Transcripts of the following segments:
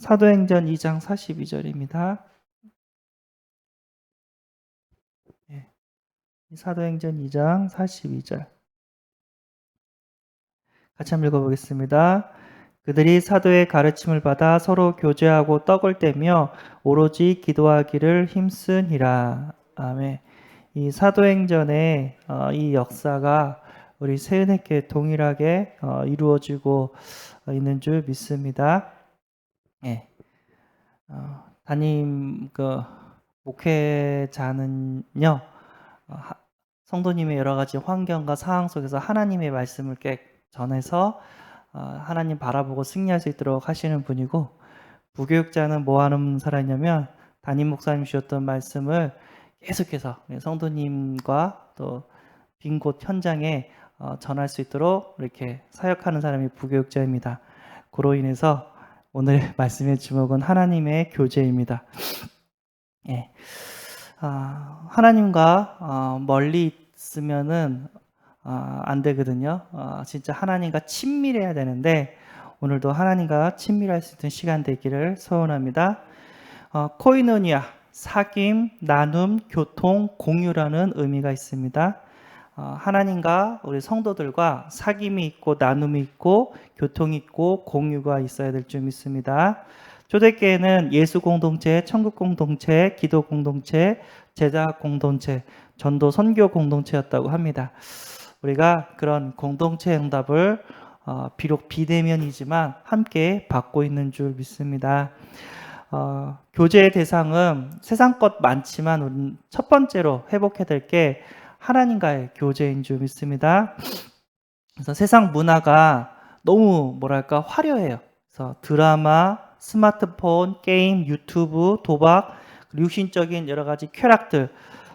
사도행전 2장 42절입니다. 사도행전 2장 42절. 같이 한번 읽어보겠습니다. 그들이 사도의 가르침을 받아 서로 교제하고 떡을 떼며 오로지 기도하기를 힘쓰니라. 아멘. 이 사도행전의 이 역사가 우리 세은회께 동일하게 이루어지고 있는 줄 믿습니다. 예. 담임 목회자는요, 성도님의 여러 가지 환경과 상황 속에서 하나님의 말씀을 전해서 하나님 바라보고 승리할 수 있도록 하시는 분이고, 부교육자는 뭐 하는 사람이냐면 담임 목사님 주셨던 말씀을 계속해서 성도님과 또 빈 곳 현장에 전할 수 있도록 이렇게 사역하는 사람이 부교육자입니다. 그로 인해서 오늘 말씀의 주목은 하나님의 교제입니다. 예. 하나님과 멀리 있으면은 안 되거든요. 진짜 하나님과 친밀해야 되는데 오늘도 하나님과 친밀할 수 있는 시간 되기를 소원합니다. 코이노니아, 사귐, 나눔, 교통, 공유라는 의미가 있습니다. 하나님과 우리 성도들과 사귐이 있고 나눔이 있고 교통이 있고 공유가 있어야 될 줄 믿습니다. 초대교회는 예수 공동체, 천국 공동체, 기도 공동체, 제자 공동체, 전도 선교 공동체였다고 합니다. 우리가 그런 공동체 응답을 비록 비대면이지만 함께 받고 있는 줄 믿습니다. 교제의 대상은 세상 것 많지만 첫 번째로 회복해야 될 게 하나님과의 교제인 줄 믿습니다. 그래서 세상 문화가 너무 화려해요. 그래서 드라마, 스마트폰, 게임, 유튜브, 도박, 육신적인 여러 가지 쾌락들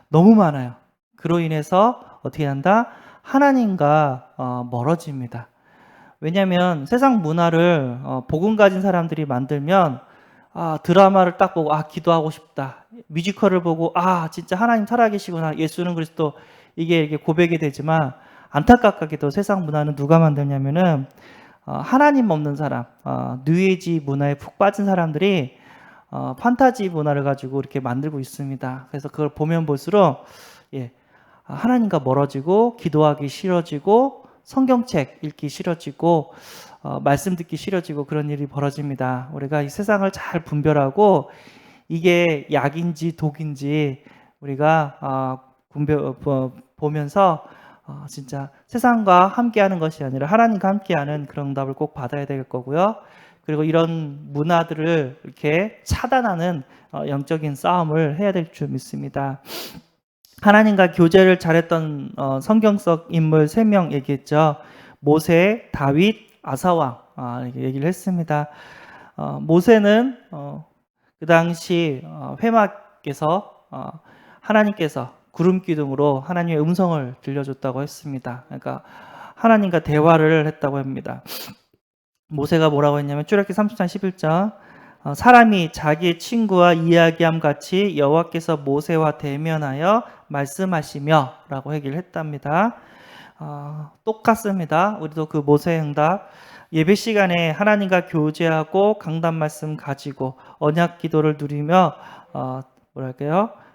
너무 많아요. 그로 인해서 어떻게 한다? 하나님과 멀어집니다. 왜냐하면 세상 문화를 복음 가진 사람들이 만들면 드라마를 딱 보고 기도하고 싶다. 뮤지컬을 보고 진짜 하나님 살아계시구나. 예수는 그리스도 이게 고백이 되지만 안타깝게도 세상 문화는 누가 만드냐면은 하나님 없는 사람, 뉴에이지 문화에 푹 빠진 사람들이 판타지 문화를 가지고 이렇게 만들고 있습니다. 그래서 그걸 보면 볼수록 하나님과 멀어지고 기도하기 싫어지고 성경책 읽기 싫어지고 말씀 듣기 싫어지고 그런 일이 벌어집니다. 우리가 이 세상을 잘 분별하고 이게 약인지 독인지 우리가 보면서 진짜 세상과 함께하는 것이 아니라 하나님과 함께하는 그런 응답을 꼭 받아야 될 거고요. 그리고 이런 문화들을 이렇게 차단하는 영적인 싸움을 해야 될 줄 믿습니다. 하나님과 교제를 잘했던 성경 속 인물 3명 얘기했죠. 모세, 다윗, 아사왕 이렇게 얘기를 했습니다. 모세는 그 당시 회막에서 하나님께서 구름 기둥으로 하나님의 음성을 들려줬다고 했습니다. 그러니까 하나님과 대화를 했다고 합니다. 모세가 뭐라고 했냐면 출애굽기 30장 11절 사람이 자기의 친구와 이야기함 같이 여호와께서 모세와 대면하여 말씀하시며 라고 얘기를 했답니다. 똑같습니다. 우리도 그 모세의 응답 예배 시간에 하나님과 교제하고 강단 말씀 가지고 언약 기도를 누리며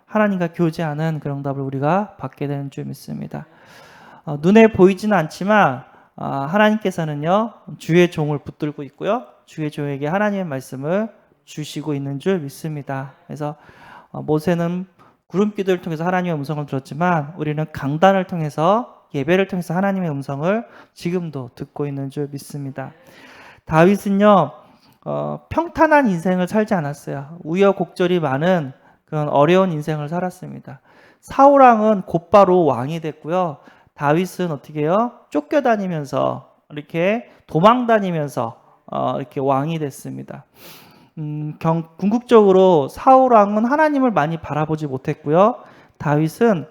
하나님과 교제하는 그런 응답을 우리가 받게 되는 줄 믿습니다. 눈에 보이지는 않지만 하나님께서는요 주의 종을 붙들고 있고요 주의 종에게 하나님의 말씀을 주시고 있는 줄 믿습니다. 그래서 모세는 구름기도를 통해서 하나님의 음성을 들었지만 우리는 강단을 통해서 예배를 통해서 하나님의 음성을 지금도 듣고 있는 줄 믿습니다. 다윗은요 평탄한 인생을 살지 않았어요. 우여곡절이 많은 그런 어려운 인생을 살았습니다. 사울왕은 곧바로 왕이 됐고요. 다윗은 어떻게 해요? 쫓겨다니면서 이렇게 도망다니면서 이렇게 왕이 됐습니다. 궁극적으로 사울왕은 하나님을 많이 바라보지 못했고요. 다윗은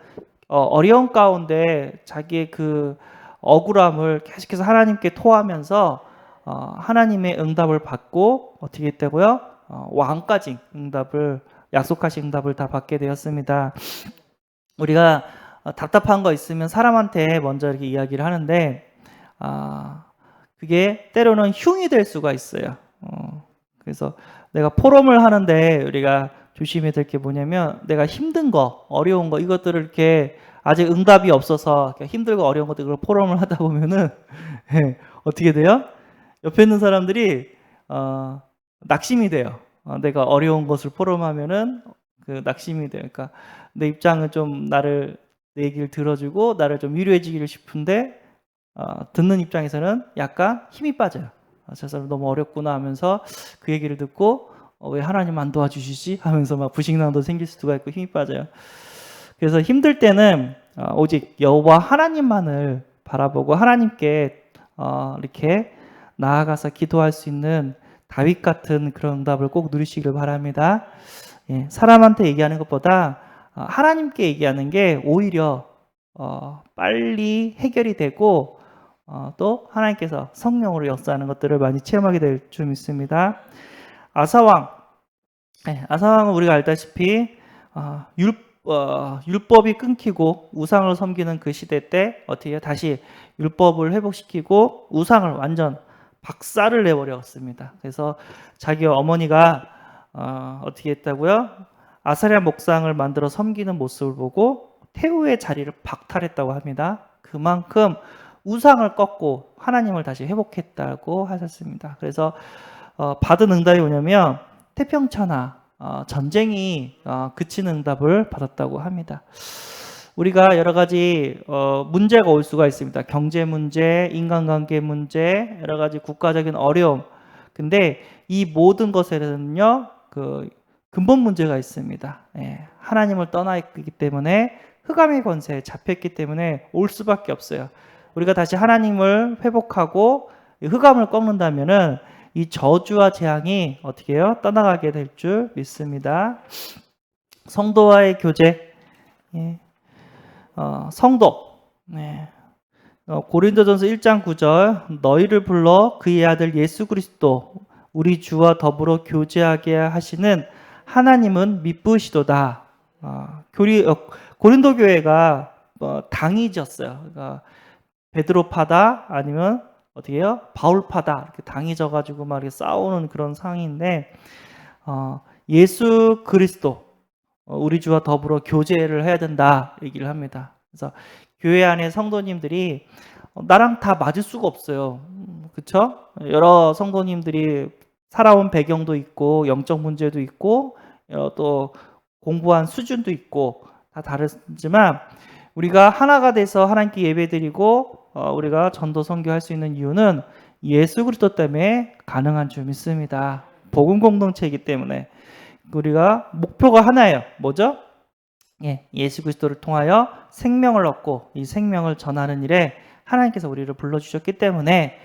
어려운 가운데 자기의 그 억울함을 계속해서 하나님께 토하면서 하나님의 응답을 받고 어떻게 했다고요? 왕까지 약속하신 응답을 다 받게 되었습니다. 우리가 답답한 거 있으면 사람한테 먼저 이렇게 이야기를 하는데 그게 때로는 흉이 될 수가 있어요. 그래서 내가 포럼을 하는데 우리가 조심해야 될 게 뭐냐면 내가 힘든 거, 어려운 거 이것들을 이렇게 아직 응답이 없어서 힘들고 어려운 것들 포럼을 하다 보면은 어떻게 돼요? 옆에 있는 사람들이 낙심이 돼요. 내가 어려운 것을 포럼하면은 그 낙심이 돼요. 그러니까 내 입장은 좀 내 얘기를 들어주고 나를 좀 위로해 주기를 싶은데 듣는 입장에서는 약간 힘이 빠져요. 저 사람 너무 어렵구나 하면서 그 얘기를 듣고 왜 하나님 안 도와주시지? 하면서 막 부식낭도 생길 수가 있고 힘이 빠져요. 그래서 힘들 때는 오직 여호와 하나님만을 바라보고 하나님께 이렇게 나아가서 기도할 수 있는 다윗 같은 그런 응답을 꼭 누리시기를 바랍니다. 예, 사람한테 얘기하는 것보다 하나님께 얘기하는 게 오히려 빨리 해결이 되고 또 하나님께서 성령으로 역사하는 것들을 많이 체험하게 될 줄 믿습니다. 아사왕, 아사왕은 우리가 알다시피 율법이 끊기고 우상을 섬기는 그 시대 때 어떻게 다시 율법을 회복시키고 우상을 완전 박살을 내버렸습니다. 그래서 자기 어머니가 어떻게 했다고요? 아사랴 목상을 만들어 섬기는 모습을 보고 태후의 자리를 박탈했다고 합니다. 그만큼 우상을 꺾고 하나님을 다시 회복했다고 하셨습니다. 그래서 받은 응답이 뭐냐면 태평천하 전쟁이 그치는 응답을 받았다고 합니다. 우리가 여러 가지 문제가 올 수가 있습니다. 경제 문제, 인간관계 문제, 여러 가지 국가적인 어려움. 근데 이 모든 것에는요, 그 근본 문제가 있습니다. 예, 하나님을 떠나 있기 때문에 흑암의 권세에 잡혔기 때문에 올 수밖에 없어요. 우리가 다시 하나님을 회복하고 흑암을 꺾는다면은 이 저주와 재앙이 어떻게 해요? 떠나가게 될 줄 믿습니다. 성도와의 교제, 예. 성도, 네. 고린도전서 1장 9절 너희를 불러 그의 아들 예수 그리스도 우리 주와 더불어 교제하게 하시는 하나님은 미쁘시도다. 고린도 교회가 당이 졌어요. 그러니까 베드로파다 아니면 어떻게 해요? 바울파다 이렇게 당이 져가지고 막 이렇게 싸우는 그런 상황인데 예수 그리스도 우리 주와 더불어 교제를 해야 된다 얘기를 합니다. 그래서 교회 안에 성도님들이 나랑 다 맞을 수가 없어요. 그렇죠? 여러 성도님들이 살아온 배경도 있고 영적 문제도 있고 또 공부한 수준도 있고 다 다르지만 우리가 하나가 돼서 하나님께 예배드리고 우리가 전도 선교할 수 있는 이유는 예수 그리스도 때문에 가능한 줄 믿습니다. 복음 공동체이기 때문에 우리가 목표가 하나예요. 뭐죠? 예, 예수 그리스도를 통하여 생명을 얻고 이 생명을 전하는 일에 하나님께서 우리를 불러주셨기 때문에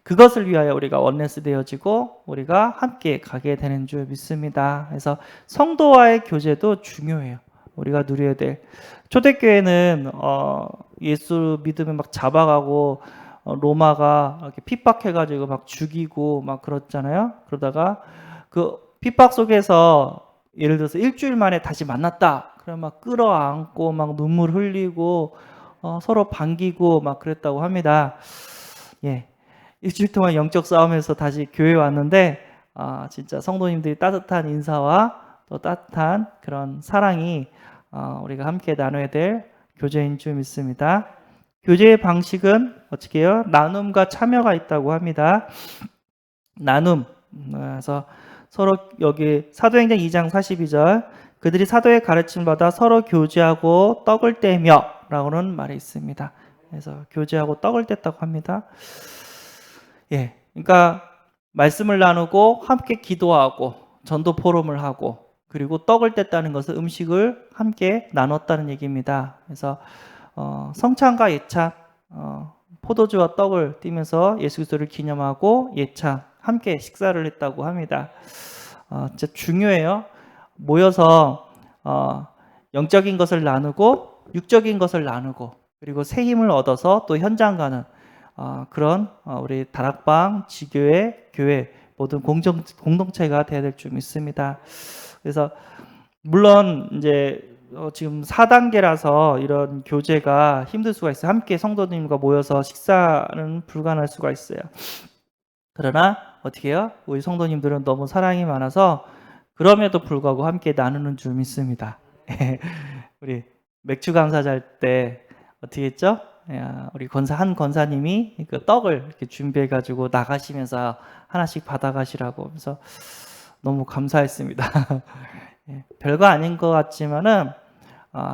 그것을 위하여 우리가 원네스 되어지고 우리가 함께 가게 되는 줄 믿습니다. 그래서 성도와의 교제도 중요해요. 우리가 누려야 될 초대교회는 예수 믿으면 막 잡아가고 로마가 이렇게 핍박해가지고 막 죽이고 막 그렇잖아요. 그러다가 그 핍박 속에서 예를 들어서 일주일 만에 다시 만났다. 그럼 막 끌어안고 막 눈물 흘리고 서로 반기고 막 그랬다고 합니다. 예, 일주일 동안 영적 싸움에서 다시 교회에 왔는데 진짜 성도님들이 따뜻한 인사와 또 따뜻한 그런 사랑이 우리가 함께 나눠야 될 교제인 줄 믿습니다. 교제의 방식은 어떻게 해요? 나눔과 참여가 있다고 합니다. 나눔. 그래서 서로 여기 사도행전 2장 42절 그들이 사도의 가르침을 받아 서로 교제하고 떡을 떼며 라고는 말이 있습니다. 그래서 교제하고 떡을 뗐다고 합니다. 예, 그러니까 말씀을 나누고 함께 기도하고 전도 포럼을 하고 그리고 떡을 뗐다는 것은 음식을 함께 나눴다는 얘기입니다. 그래서 성찬과 예찬, 포도주와 떡을 띠면서 예수 그리스도를 기념하고 예찬 함께 식사를 했다고 합니다. 진짜 중요해요. 모여서 영적인 것을 나누고 육적인 것을 나누고 그리고 새 힘을 얻어서 또 현장 가는 그런 우리 다락방, 지교회, 교회 모든 공동체가 되어야 될 줄 믿습니다. 그래서 물론 이제 지금 4단계라서 이런 교제가 힘들 수가 있어요. 함께 성도님과 모여서 식사는 불가능할 수가 있어요. 그러나 어떻게 해요? 우리 성도님들은 너무 사랑이 많아서 그럼에도 불구하고 함께 나누는 줄 믿습니다. 우리 맥주 감사절 때 어떻게 했죠? 우리 한 권사님이 그 떡을 이렇게 준비해 가지고 나가시면서 하나씩 받아가시라고. 그래서 너무 감사했습니다. 별거 아닌 것 같지만은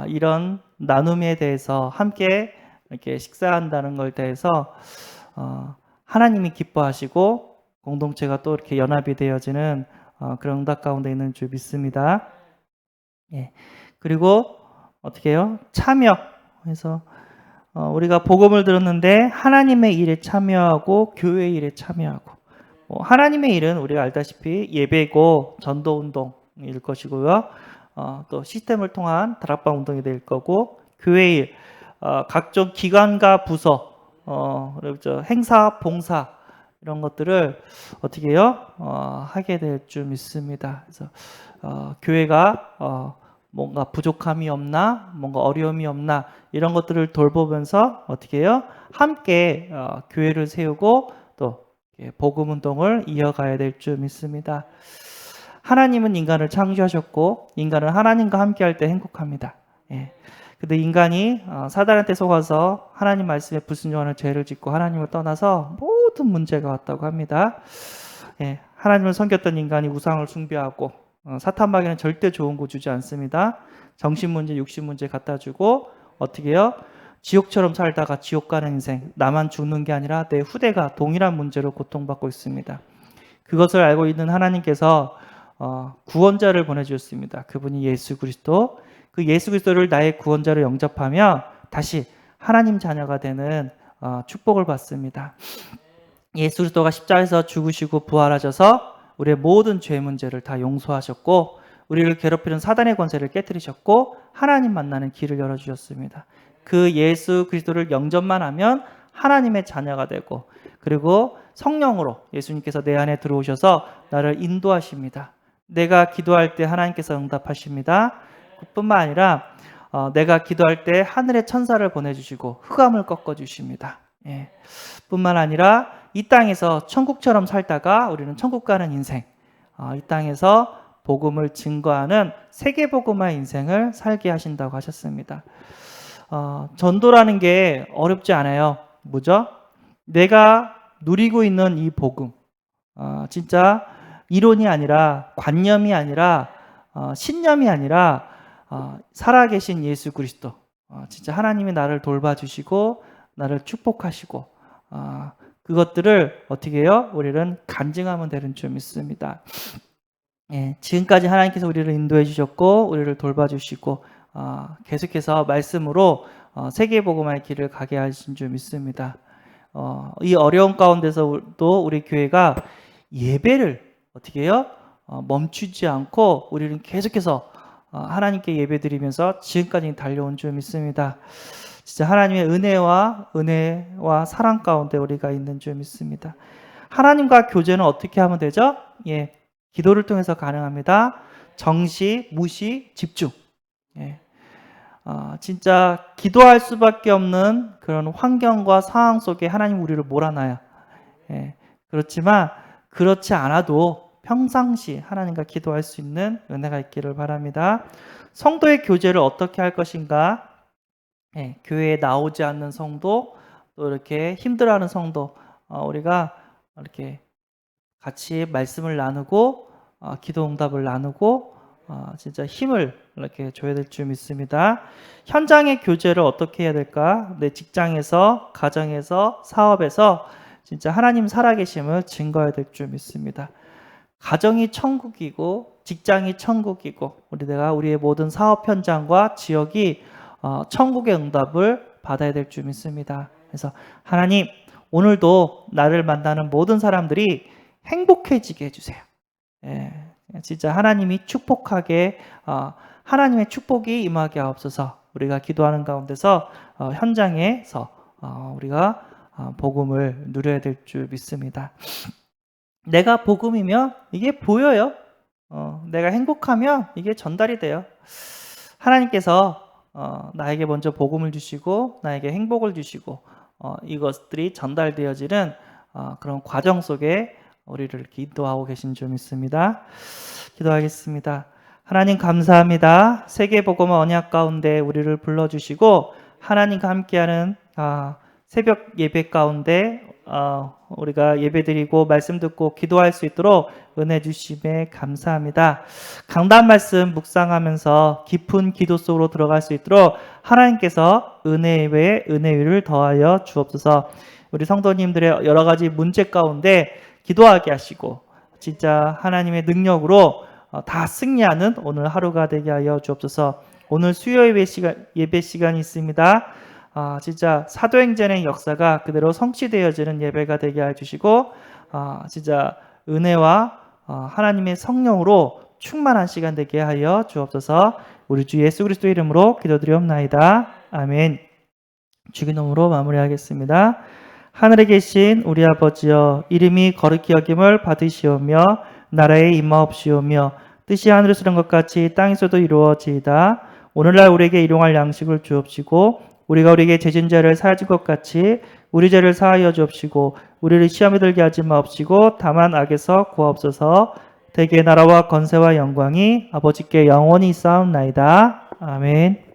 이런 나눔에 대해서 함께 이렇게 식사한다는 걸 대해서 하나님이 기뻐하시고 공동체가 또 이렇게 연합이 되어지는 그런 응답 가운데 있는 줄 믿습니다. 그리고 어떻게 해요? 참여. 그래서 우리가 복음을 들었는데 하나님의 일에 참여하고 교회 일에 참여하고, 하나님의 일은 우리가 알다시피 예배고 전도 운동일 것이고요. 또 시스템을 통한 다락방 운동이 될 거고, 교회 일, 각종 기관과 부서, 그리고 행사, 봉사 이런 것들을 어떻게 해요? 하게 될 줄 믿습니다. 그래서 교회가 뭔가 부족함이 없나, 뭔가 어려움이 없나 이런 것들을 돌보면서 어떻게 해요? 함께 교회를 세우고 또 복음 운동을 이어가야 될 줄 믿습니다. 하나님은 인간을 창조하셨고 인간은 하나님과 함께할 때 행복합니다. 근데 인간이 사단한테 속아서 하나님 말씀에 불순종하는 죄를 짓고 하나님을 떠나서 모든 문제가 왔다고 합니다. 하나님을 섬겼던 인간이 우상을 숭배하고 사탄 마귀는 절대 좋은 거 주지 않습니다. 정신 문제, 육신 문제 갖다 주고 어떻게 해요? 지옥처럼 살다가 지옥 가는 인생, 나만 죽는 게 아니라 내 후대가 동일한 문제로 고통받고 있습니다. 그것을 알고 있는 하나님께서 구원자를 보내주셨습니다. 그분이 예수 그리스도. 그 예수 그리스도를 나의 구원자로 영접하며 다시 하나님 자녀가 되는 축복을 받습니다. 예수 그리스도가 십자가에서 죽으시고 부활하셔서 우리의 모든 죄 문제를 다 용서하셨고 우리를 괴롭히는 사단의 권세를 깨뜨리셨고 하나님 만나는 길을 열어주셨습니다. 그 예수 그리스도를 영접만 하면 하나님의 자녀가 되고, 그리고 성령으로 예수님께서 내 안에 들어오셔서 나를 인도하십니다. 내가 기도할 때 하나님께서 응답하십니다. 그뿐만 아니라 내가 기도할 때 하늘의 천사를 보내주시고 흑암을 꺾어주십니다. 뿐만 아니라 이 땅에서 천국처럼 살다가 우리는 천국 가는 인생, 이 땅에서 복음을 증거하는 세계복음화 인생을 살게 하신다고 하셨습니다. 전도라는 게 어렵지 않아요. 뭐죠? 내가 누리고 있는 이 복음, 진짜 이론이 아니라 관념이 아니라 신념이 아니라 살아계신 예수 그리스도, 진짜 하나님이 나를 돌봐주시고 나를 축복하시고 그것들을 어떻게 해요? 우리는 간증하면 되는 줄 믿습니다. 지금까지 하나님께서 우리를 인도해 주셨고 우리를 돌봐주시고 계속해서 말씀으로 세계복음화의 길을 가게 하신 줄 믿습니다. 이 어려운 가운데서도 우리 교회가 예배를 어떻게 해요? 멈추지 않고 우리는 계속해서 하나님께 예배드리면서 지금까지 달려온 줄 믿습니다. 진짜 하나님의 은혜와 사랑 가운데 우리가 있는 줄 믿습니다. 하나님과 교제는 어떻게 하면 되죠? 기도를 통해서 가능합니다. 정시, 무시, 집중. 진짜 기도할 수밖에 없는 그런 환경과 상황 속에 하나님 우리를 몰아놔요. 그렇지만 그렇지 않아도 평상시 하나님과 기도할 수 있는 은혜가 있기를 바랍니다. 성도의 교제를 어떻게 할 것인가? 교회에 나오지 않는 성도, 또 이렇게 힘들어하는 성도, 우리가 이렇게 같이 말씀을 나누고 기도 응답을 나누고 진짜 힘을 이렇게 줘야 될 줄 믿습니다. 현장의 교제를 어떻게 해야 될까? 내 직장에서, 가정에서, 사업에서 진짜 하나님 살아계심을 증거해야 될 줄 믿습니다. 가정이 천국이고 직장이 천국이고 우리의 모든 사업 현장과 지역이 천국의 응답을 받아야 될 줄 믿습니다. 그래서 하나님, 오늘도 나를 만나는 모든 사람들이 행복해지게 해주세요. 진짜 하나님이 축복하게 하나님의 축복이 임하게 하옵소서. 우리가 기도하는 가운데서 현장에서 우리가 복음을 누려야 될 줄 믿습니다. 내가 복음이면 이게 보여요. 내가 행복하면 이게 전달이 돼요. 하나님께서 나에게 먼저 복음을 주시고 나에게 행복을 주시고 이것들이 전달되어지는 그런 과정 속에 우리를 기도하고 계신 줄 믿습니다. 기도하겠습니다. 하나님 감사합니다. 세계복음 언약 가운데 우리를 불러주시고 하나님과 함께하는 새벽 예배 가운데 우리가 예배드리고 말씀 듣고 기도할 수 있도록 은혜 주심에 감사합니다. 강단 말씀 묵상하면서 깊은 기도 속으로 들어갈 수 있도록 하나님께서 은혜 외에 은혜 위를 더하여 주옵소서. 우리 성도님들의 여러 가지 문제 가운데 기도하게 하시고 진짜 하나님의 능력으로 다 승리하는 오늘 하루가 되게 하여 주옵소서. 오늘 수요 예배 시간이 있습니다. 진짜 사도행전의 역사가 그대로 성취되어지는 예배가 되게 해주시고 진짜 은혜와 하나님의 성령으로 충만한 시간 되게 하여 주옵소서. 우리 주 예수 그리스도 이름으로 기도드리옵나이다. 아멘. 주기도문으로 마무리하겠습니다. 하늘에 계신 우리 아버지여, 이름이 거룩히 여김을 받으시오며 나라에 임하옵시오며 뜻이 하늘에서 이룬 것 같이 땅에서도 이루어지이다. 오늘날 우리에게 일용할 양식을 주옵시고 우리가 우리에게 죄진 자를 사하진 것 같이 우리 죄를 사하여 주옵시고 우리를 시험에 들게 하지 마옵시고 다만 악에서 구하옵소서. 대개 나라와 권세와 영광이 아버지께 영원히 있사옵나이다. 아멘.